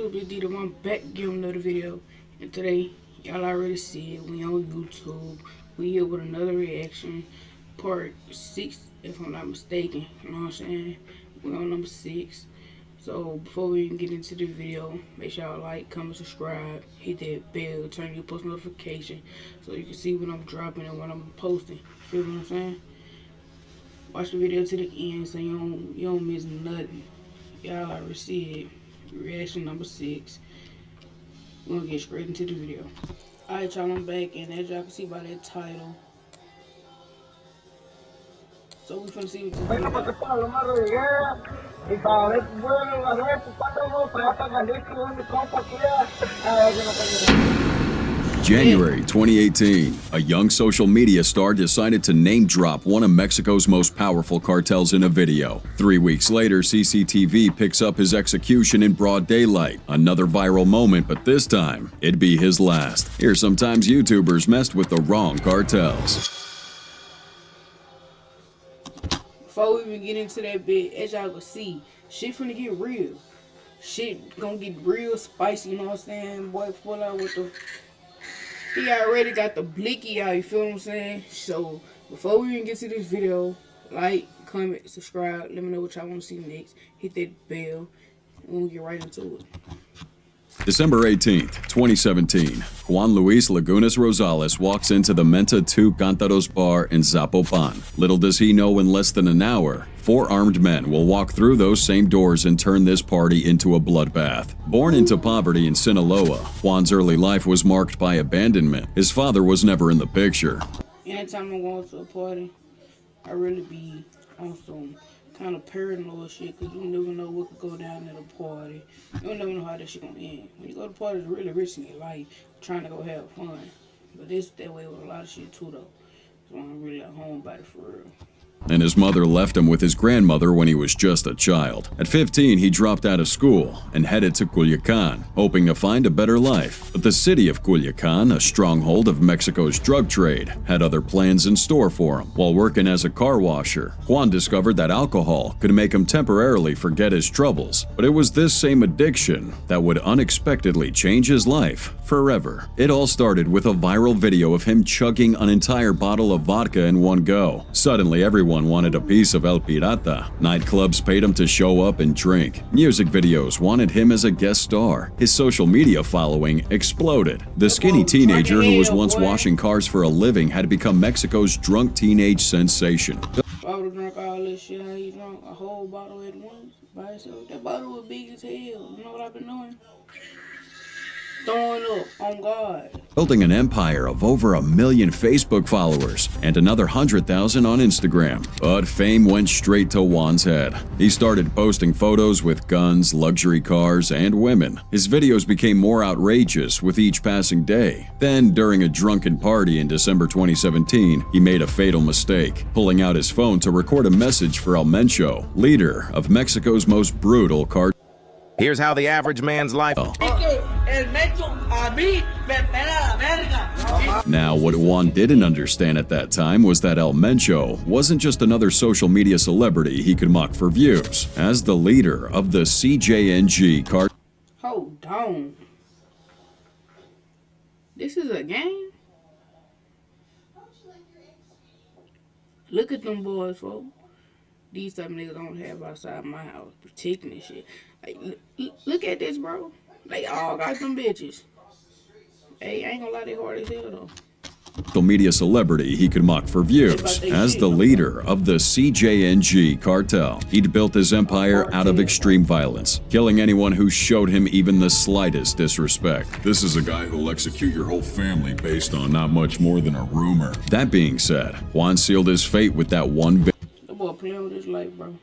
up, it's D. I'm back giving another video. And today, y'all already see it. We on YouTube. We here with another reaction. Part 6, if I'm not mistaken. You know what I'm saying? We on number 6. So before we even get into the video, make sure y'all like, comment, subscribe, hit that bell, turn your post notification so you can see when I'm dropping and when I'm posting. Feel what I'm saying? Watch the video to the end so you don't miss nothing. Y'all already see it. Reaction number 6. We're gonna get straight into the video. Alright, y'all, I'm back, and as y'all can see by that title, so we finna see what this video. January 2018, a young social media star decided to name drop one of Mexico's most powerful cartels in a video. 3 weeks later, CCTV picks up his execution in broad daylight. Another viral moment, but this time, it'd be his last. Here's sometimes YouTubers messed with the wrong cartels. Before we even get into that bit, as y'all can see, shit finna get real. Shit gonna get real spicy, you know what I'm saying? Boy, full out with the... He already got the blicky out, you feel what I'm saying? So, before we even get to this video, like, comment, subscribe, let me know what y'all want to see next. Hit that bell, and we'll get right into it. December 18th, 2017, Juan Luis Lagunas Rosales walks into the Menta 2 Cántaros bar in Zapopan. Little does he know, in less than an hour, 4 armed men will walk through those same doors and turn this party into a bloodbath. Born into poverty in Sinaloa, Juan's early life was marked by abandonment. His father was never in the picture. Anytime I'm going to a party, I really be on some kind of paranoid shit, because you never know what could go down at a party. You never know how that shit gonna end. When you go to parties, it's really risking your life, trying to go have fun. But it's that way with a lot of shit too, though. So I'm really a homebody for real. And his mother left him with his grandmother when he was just a child. At 15, he dropped out of school and headed to Culiacan, hoping to find a better life. But the city of Culiacan, a stronghold of Mexico's drug trade, had other plans in store for him. While working as a car washer, Juan discovered that alcohol could make him temporarily forget his troubles. But it was this same addiction that would unexpectedly change his life forever. It all started with a viral video of him chugging an entire bottle of vodka in one go. Suddenly, everyone wanted a piece of El Pirata. Nightclubs paid him to show up and drink. Music videos wanted him as a guest star. His social media following exploded. The skinny teenager who was once washing cars for a living had become Mexico's drunk teenage sensation. I would drink all this shit, how he drunk a whole bottle at once by himself. That bottle was big as hell. You know what I've been doing? Throwing up on God. Building an empire of over 1 million Facebook followers and another 100,000 on Instagram. But fame went straight to Juan's head. He started posting photos with guns, luxury cars, and women. His videos became more outrageous with each passing day. Then, during a drunken party in December 2017, he made a fatal mistake, pulling out his phone to record a message for El Mencho, leader of Mexico's most brutal cartel. Here's how the average man's life. Now, what Juan didn't understand at that time was that El Mencho wasn't just another social media celebrity he could mock for views. As the leader of the CJNG cartel. Hold on. This is a game? Look at them boys, folks. These type of niggas don't have outside my house protecting this shit. Like, look at this, bro. They all got them bitches. Hey, I ain't gonna lie, they hard as hell, though. Social media celebrity he could mock for views. As the leader of the CJNG cartel, he'd built his empire out of extreme violence, killing anyone who showed him even the slightest disrespect. This is a guy who'll execute your whole family based on not much more than a rumor. That being said, Juan sealed his fate with that one Boy, playing with his life, bro.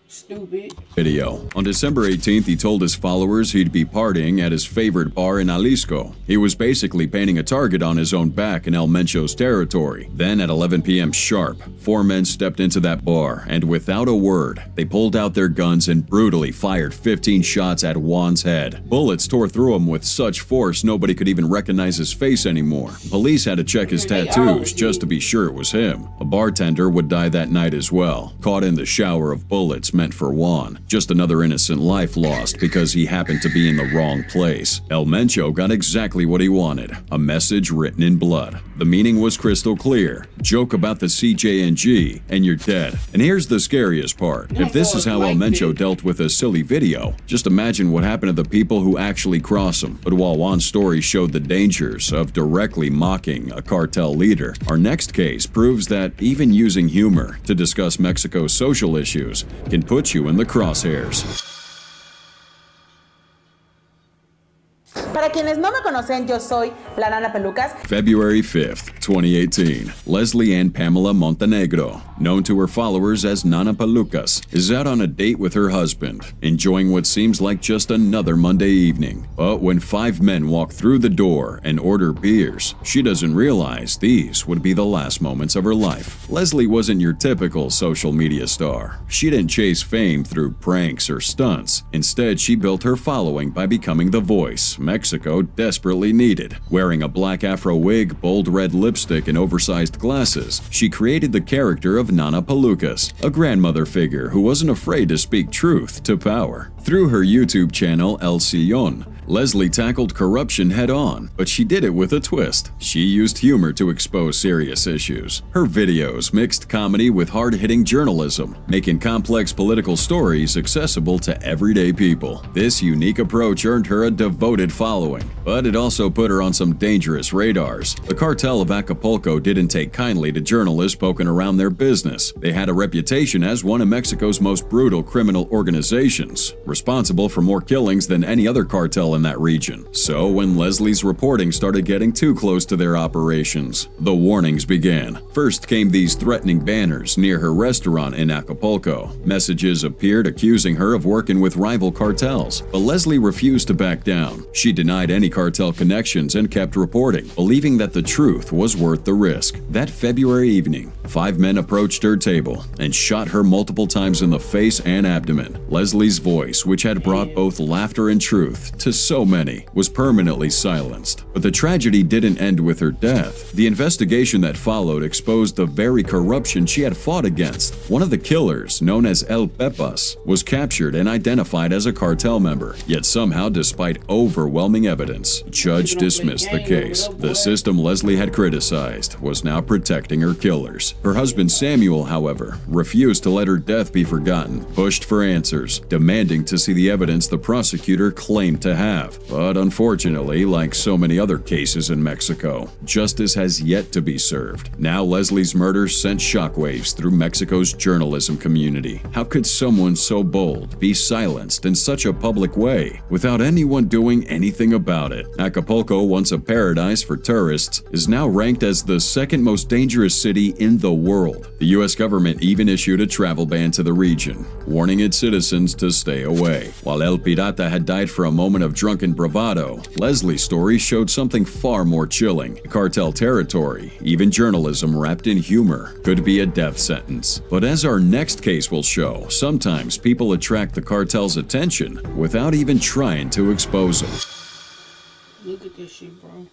Stupid. video. On December 18th, he told his followers he'd be partying at his favorite bar in Jalisco. He was basically painting a target on his own back in El Mencho's territory. Then at 11 p.m. sharp, 4 men stepped into that bar, and without a word, they pulled out their guns and brutally fired 15 shots at Juan's head. Bullets tore through him with such force nobody could even recognize his face anymore. Police had to check his tattoos just to be sure it was him. A bartender would die that night as well. Caught in the shower of bullets meant punishment for Juan, just another innocent life lost because he happened to be in the wrong place. El Mencho got exactly what he wanted, a message written in blood. The meaning was crystal clear. Joke about the CJNG and you're dead. And here's the scariest part. If this is how El Mencho dealt with a silly video, just imagine what happened to the people who actually cross him. But while Juan's story showed the dangers of directly mocking a cartel leader, our next case proves that even using humor to discuss Mexico's social issues can put you in the crosshairs. Para quienes no me conocen, yo soy la Nana Pelucas. February 5th, 2018. Leslie Ann Pamela Montenegro, known to her followers as Nana Pelucas, is out on a date with her husband, enjoying what seems like just another Monday evening. But when 5 men walk through the door and order beers, she doesn't realize these would be the last moments of her life. Leslie wasn't your typical social media star. She didn't chase fame through pranks or stunts. Instead, she built her following by becoming the voice Mexico desperately needed. Wearing a black afro wig, bold red lipstick, and oversized glasses, she created the character of Nana Pelucas, a grandmother figure who wasn't afraid to speak truth to power. Through her YouTube channel El Sillon, Leslie tackled corruption head-on, but she did it with a twist. She used humor to expose serious issues. Her videos mixed comedy with hard-hitting journalism, making complex political stories accessible to everyday people. This unique approach earned her a devoted following, but it also put her on some dangerous radars. The Cartel of Acapulco didn't take kindly to journalists poking around their business. They had a reputation as one of Mexico's most brutal criminal organizations, responsible for more killings than any other cartel in that region. So when Leslie's reporting started getting too close to their operations, the warnings began. First came these threatening banners near her restaurant in Acapulco. Messages appeared accusing her of working with rival cartels, but Leslie refused to back down. She denied any cartel connections and kept reporting, believing that the truth was worth the risk. That February evening, 5 men approached her table and shot her multiple times in the face and abdomen. Leslie's voice, which had brought both laughter and truth to so many, was permanently silenced. But the tragedy didn't end with her death. The investigation that followed exposed the very corruption she had fought against. One of the killers, known as El Pepas, was captured and identified as a cartel member. Yet somehow, despite overwhelming evidence, judge dismissed the case. The system Leslie had criticized was now protecting her killers. Her husband Samuel, however, refused to let her death be forgotten, pushed for answers, demanding to see the evidence the prosecutor claimed to have. But unfortunately, like so many other cases in Mexico, justice has yet to be served. Now Leslie's murder sent shockwaves through Mexico's journalism community. How could someone so bold be silenced in such a public way without anyone doing anything about it? Acapulco, once a paradise for tourists, is now ranked as the second most dangerous city in the world. The US government even issued a travel ban to the region, warning its citizens to stay away. While El Pirata had died for a moment of drunken bravado, Leslie's story showed something far more chilling. Cartel territory, even journalism wrapped in humor, could be a death sentence. But as our next case will show, sometimes people attract the cartel's attention without even trying to expose them. Look at this shit, bro.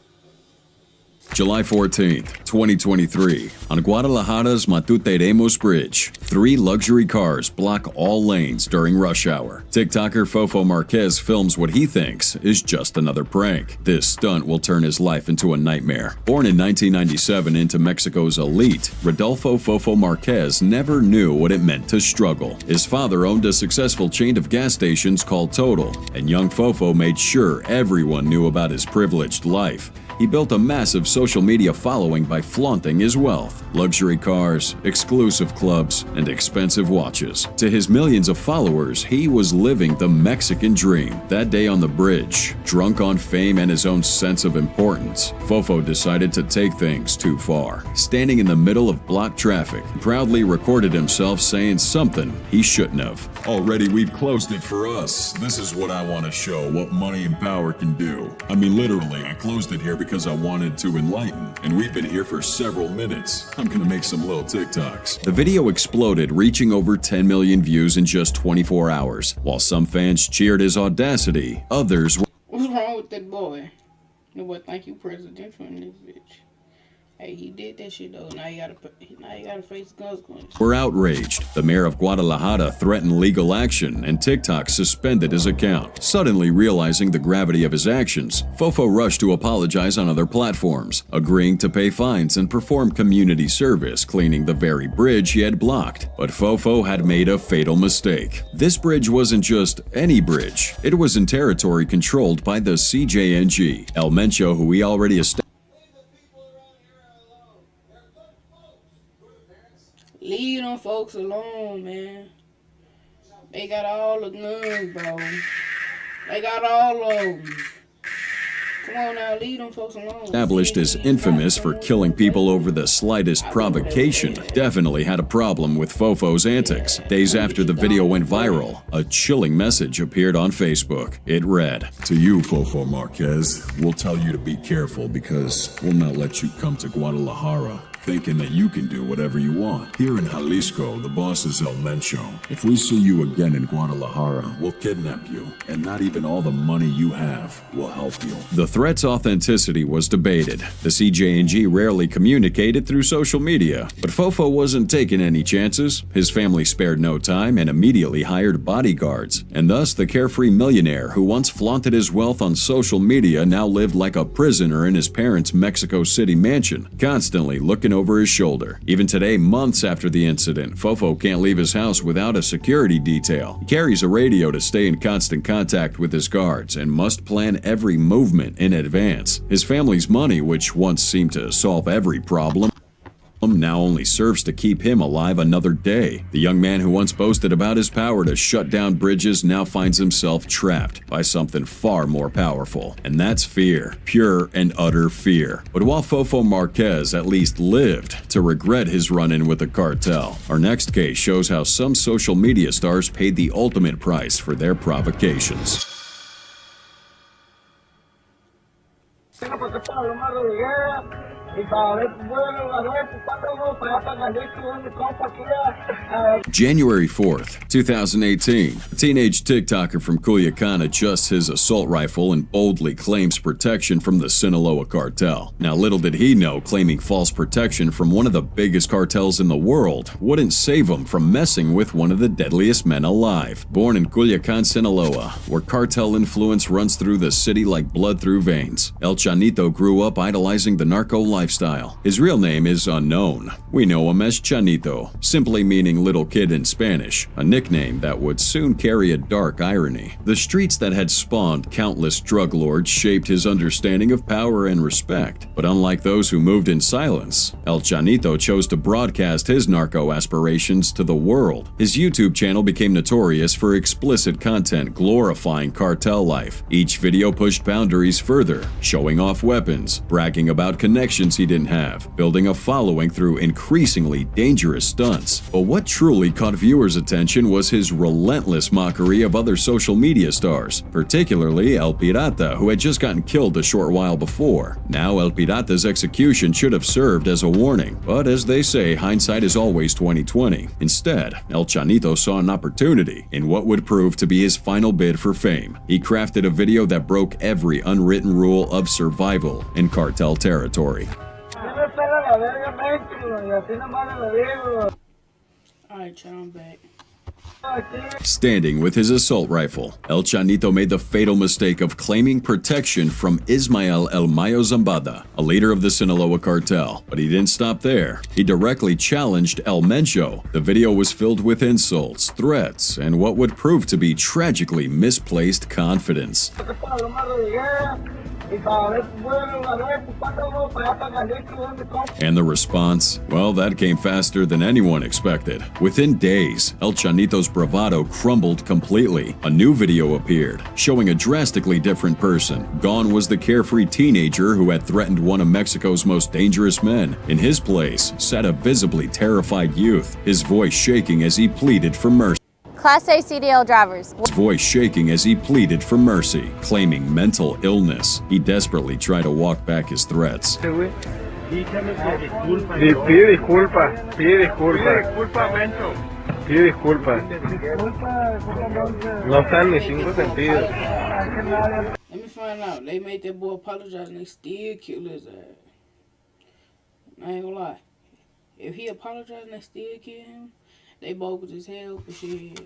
July 14th, 2023, on Guadalajara's Matuteremus Bridge, 3 luxury cars block all lanes during rush hour. TikToker Fofo Marquez films what he thinks is just another prank. This stunt will turn his life into a nightmare. Born in 1997 into Mexico's elite, Rodolfo Fofo Marquez never knew what it meant to struggle. His father owned a successful chain of gas stations called Total, and young Fofo made sure everyone knew about his privileged life. He built a massive social media following by flaunting his wealth, luxury cars, exclusive clubs, and expensive watches. To his millions of followers, he was living the Mexican dream. That day on the bridge, drunk on fame and his own sense of importance, Fofo decided to take things too far. Standing in the middle of blocked traffic, he proudly recorded himself saying something he shouldn't have. Already we've closed it for us. This is what I want to show, what money and power can do. I mean, literally, I closed it here because I wanted to enlighten, and we've been here for several minutes. I'm gonna make some little TikToks. The video exploded, reaching over 10 million views in just 24 hours. While some fans cheered his audacity, others were What's wrong with that boy? You know what? Think you presidential in this bitch. Hey, he did that shit though. Now you gotta face the consequences. Were outraged. The mayor of Guadalajara threatened legal action, and TikTok suspended his account. Suddenly realizing the gravity of his actions, Fofo rushed to apologize on other platforms, agreeing to pay fines and perform community service cleaning the very bridge he had blocked. But Fofo had made a fatal mistake. This bridge wasn't just any bridge. It was in territory controlled by the CJNG. El Mencho, who we already established. Leave them folks alone, man. They got all the guns, bro. They got all of them. Come on now, leave them folks alone. Established as infamous for killing people over the slightest provocation, definitely had a problem with Fofo's antics. Days after the video went viral, a chilling message appeared on Facebook. It read, To you, Fofo Marquez, we'll tell you to be careful because we'll not let you come to Guadalajara thinking that you can do whatever you want. Here in Jalisco, the boss is El Mencho. If we see you again in Guadalajara, we'll kidnap you, and not even all the money you have will help you. The threat's authenticity was debated. The CJNG rarely communicated through social media, but Fofo wasn't taking any chances. His family spared no time and immediately hired bodyguards, and thus the carefree millionaire who once flaunted his wealth on social media now lived like a prisoner in his parents' Mexico City mansion, constantly looking over his shoulder. Even today, months after the incident, Fofo can't leave his house without a security detail. He carries a radio to stay in constant contact with his guards and must plan every movement in advance. His family's money, which once seemed to solve every problem, now only serves to keep him alive another day. The young man who once boasted about his power to shut down bridges now finds himself trapped by something far more powerful, and that's fear. Pure and utter fear. But while Fofo Marquez at least lived to regret his run-in with the cartel, our next case shows how some social media stars paid the ultimate price for their provocations. January 4th, 2018. A teenage TikToker from Culiacan adjusts his assault rifle and boldly claims protection from the Sinaloa cartel. Now, little did he know claiming false protection from one of the biggest cartels in the world wouldn't save him from messing with one of the deadliest men alive. Born in Culiacan, Sinaloa, where cartel influence runs through the city like blood through veins, El Chanito grew up idolizing the narco lifestyle. His real name is unknown. We know him as Chanito, simply meaning little kid in Spanish, a nickname that would soon carry a dark irony. The streets that had spawned countless drug lords shaped his understanding of power and respect. But unlike those who moved in silence, El Chanito chose to broadcast his narco aspirations to the world. His YouTube channel became notorious for explicit content glorifying cartel life. Each video pushed boundaries further, showing off weapons, bragging about connections he didn't have, building a following through increasingly dangerous stunts. But what truly caught viewers' attention was his relentless mockery of other social media stars, particularly El Pirata, who had just gotten killed a short while before. Now El Pirata's execution should have served as a warning, but as they say, hindsight is always 20/20. Instead, El Chanito saw an opportunity in what would prove to be his final bid for fame. He crafted a video that broke every unwritten rule of survival in cartel territory. Alright, y'all, I'm back. Standing with his assault rifle, El Chanito made the fatal mistake of claiming protection from Ismael El Mayo Zambada, a leader of the Sinaloa cartel. But he didn't stop there. He directly challenged El Mencho. The video was filled with insults, threats, and what would prove to be tragically misplaced confidence. And the response? Well, that came faster than anyone expected. Within days, El Chanito's bravado crumbled completely. A new video appeared, showing a drastically different person. Gone was the carefree teenager who had threatened one of Mexico's most dangerous men. In his place sat a visibly terrified youth, his voice shaking as he pleaded for mercy. Class A CDL drivers. His voice shaking as he pleaded for mercy, claiming mental illness. He desperately tried to walk back his threats. Pide disculpas. No están mis cinco sentidos. Let me find out. They made that boy apologize and they still killed his ass. I ain't gonna lie. If he apologized and they still kill him, they bogus as hell, but shit,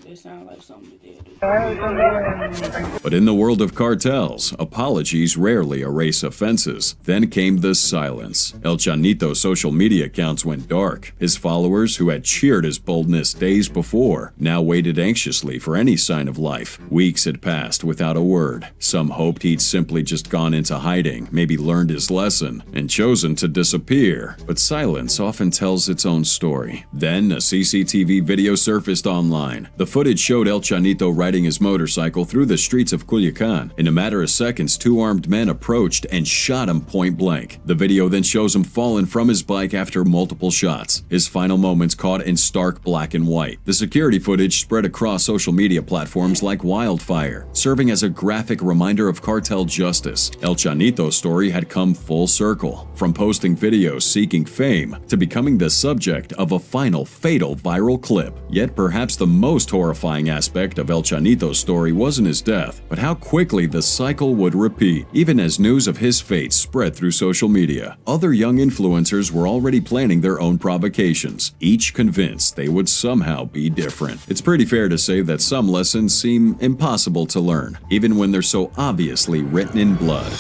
that sound like something that they'll do. But in the world of cartels, apologies rarely erase offenses. Then came the silence. El Chanito's social media accounts went dark. His followers, who had cheered his boldness days before, now waited anxiously for any sign of life. Weeks had passed without a word. Some hoped he'd simply just gone into hiding, maybe learned his lesson, and chosen to disappear. But silence often tells its own story. Then a CCTV video surfaced online. The footage showed El Chanito riding his motorcycle through the streets of Culiacan. In a matter of seconds, two armed men approached and shot him point blank. The video then shows him falling from his bike after multiple shots, his final moments caught in stark black and white. The security footage spread across social media platforms like wildfire, serving as a graphic reminder of cartel justice. El Chanito's story had come full circle, from posting videos seeking fame to becoming the subject of a final fatal viral clip. Yet perhaps the most horrifying aspect of El Chanito's story wasn't his death, but how quickly the cycle would repeat. Even as news of his fate spread through social media, other young influencers were already planning their own provocations, each convinced they would somehow be different. It's pretty fair to say that some lessons seem impossible to learn, even when they're so obviously written in blood.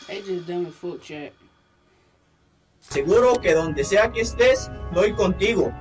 They just dumb as fuck, chat. Seguro que donde sea que estés, doy contigo,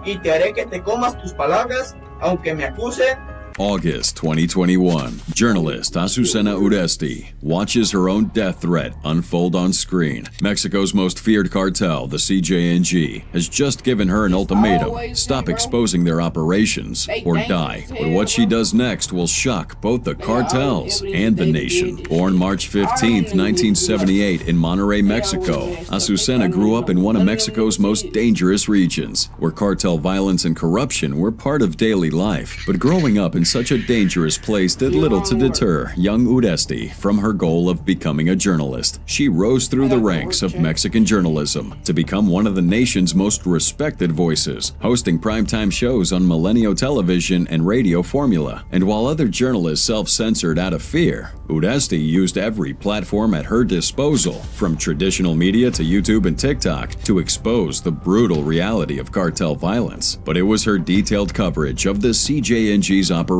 y te haré que te comas tus palabras, aunque me acusen. August 2021. Journalist Azucena Uresti watches her own death threat unfold on screen. Mexico's most feared cartel, the CJNG, has just given her an ultimatum: stop exposing their operations or die. But what she does next will shock both the cartels and the nation. Born March 15, 1978 in Monterrey, Mexico, Azucena grew up in one of Mexico's most dangerous regions, where cartel violence and corruption were part of daily life. But growing up in such a dangerous place did little to deter young Uresti from her goal of becoming a journalist. She rose through the ranks of Mexican journalism to become one of the nation's most respected voices, hosting primetime shows on Milenio Television and Radio Formula. And while other journalists self-censored out of fear, Uresti used every platform at her disposal, from traditional media to YouTube and TikTok, to expose the brutal reality of cartel violence. But it was her detailed coverage of the CJNG's operations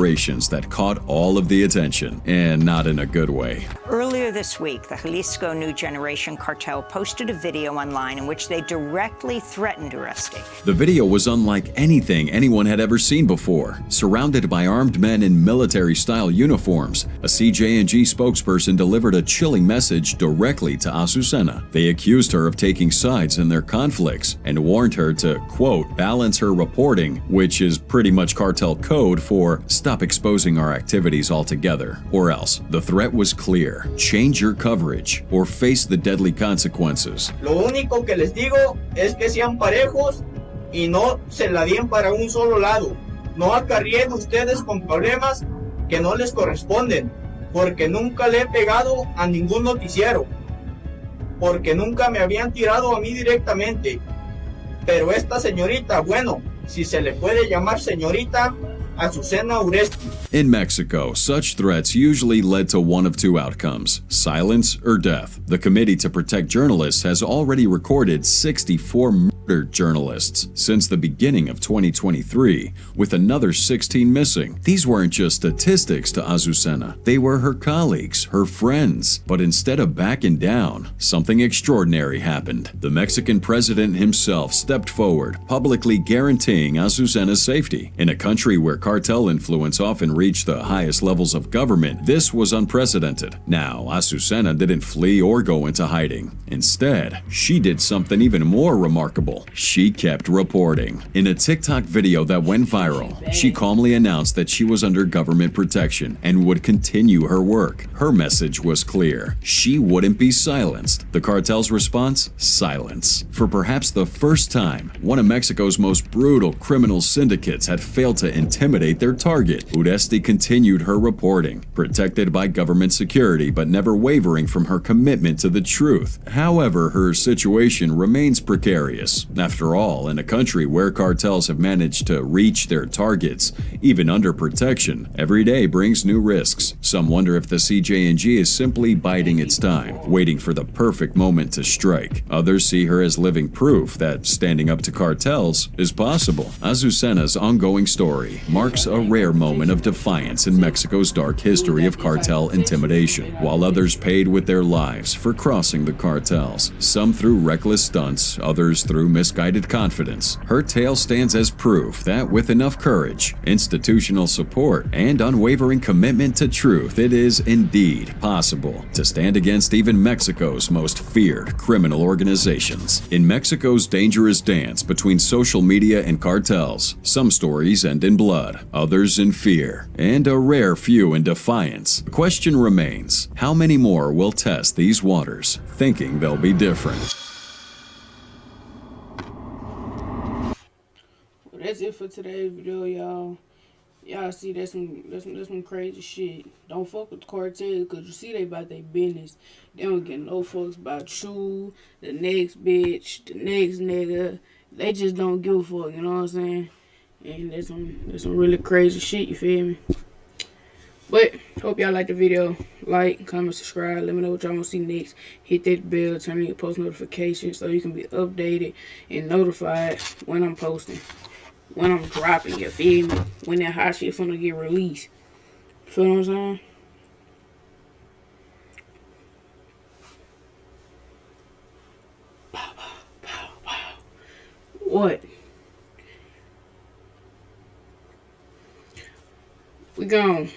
that caught all of the attention, and not in a good way. Earlier this week, the Jalisco New Generation Cartel posted a video online in which they directly threatened Uresti. The video was unlike anything anyone had ever seen before. Surrounded by armed men in military-style uniforms, a CJNG spokesperson delivered a chilling message directly to Azucena. They accused her of taking sides in their conflicts and warned her to, quote, balance her reporting, which is pretty much cartel code for stop exposing our activities altogether, or else. The threat was clear: change your coverage or face the deadly consequences. Lo único que les digo es que sean parejos y no se la den para un solo lado. No acarreen ustedes con problemas que no les corresponden, porque nunca le he pegado a ningún noticiero, porque nunca me habían tirado a mí directamente. Pero esta señorita, bueno, si se le puede llamar señorita, Azucena Uresti. In Mexico, such threats usually led to one of two outcomes: silence or death. The Committee to Protect Journalists has already recorded 64 murdered journalists since the beginning of 2023, with another 16 missing. These weren't just statistics to Azucena, they were her colleagues, her friends. But instead of backing down, something extraordinary happened. The Mexican president himself stepped forward, publicly guaranteeing Azucena's safety. In a country where cartel influence often reached the highest levels of government, this was unprecedented. Now, Azucena didn't flee or go into hiding. Instead, she did something even more remarkable. She kept reporting. In a TikTok video that went viral, she calmly announced that she was under government protection and would continue her work. Her message was clear: she wouldn't be silenced. The cartel's response? Silence. For perhaps the first time, one of Mexico's most brutal criminal syndicates had failed to intimidate their target. Uresti continued her reporting, protected by government security but never wavering from her commitment to the truth. However, her situation remains precarious. After all, in a country where cartels have managed to reach their targets, even under protection, every day brings new risks. Some wonder if the CJNG is simply biding its time, waiting for the perfect moment to strike. Others see her as living proof that standing up to cartels is possible. Azucena's ongoing story marks a rare moment of defiance in Mexico's dark history of cartel intimidation, while others paid with their lives for crossing the cartels, some through reckless stunts, others through misguided confidence. Her tale stands as proof that with enough courage, institutional support, and unwavering commitment to truth, it is indeed possible to stand against even Mexico's most feared criminal organizations. In Mexico's dangerous dance between social media and cartels, some stories end in blood, others in fear, and a rare few in defiance. The question remains, how many more will test these waters, thinking they'll be different? Well, that's it for today's video, y'all. Y'all see that's some crazy shit. Don't fuck with the cartel, cause you see they about their business. They don't get no fucks about you, the next bitch, the next nigga. They just don't give a fuck, you know what I'm saying? And that's some really crazy shit, you feel me? But hope y'all like the video. Like, comment, subscribe. Let me know what y'all want to see next. Hit that bell, turn on your post notifications so you can be updated and notified when I'm posting, when I'm dropping, you feel me? When that hot shit finna get released. Feel what I'm saying? What? We gone.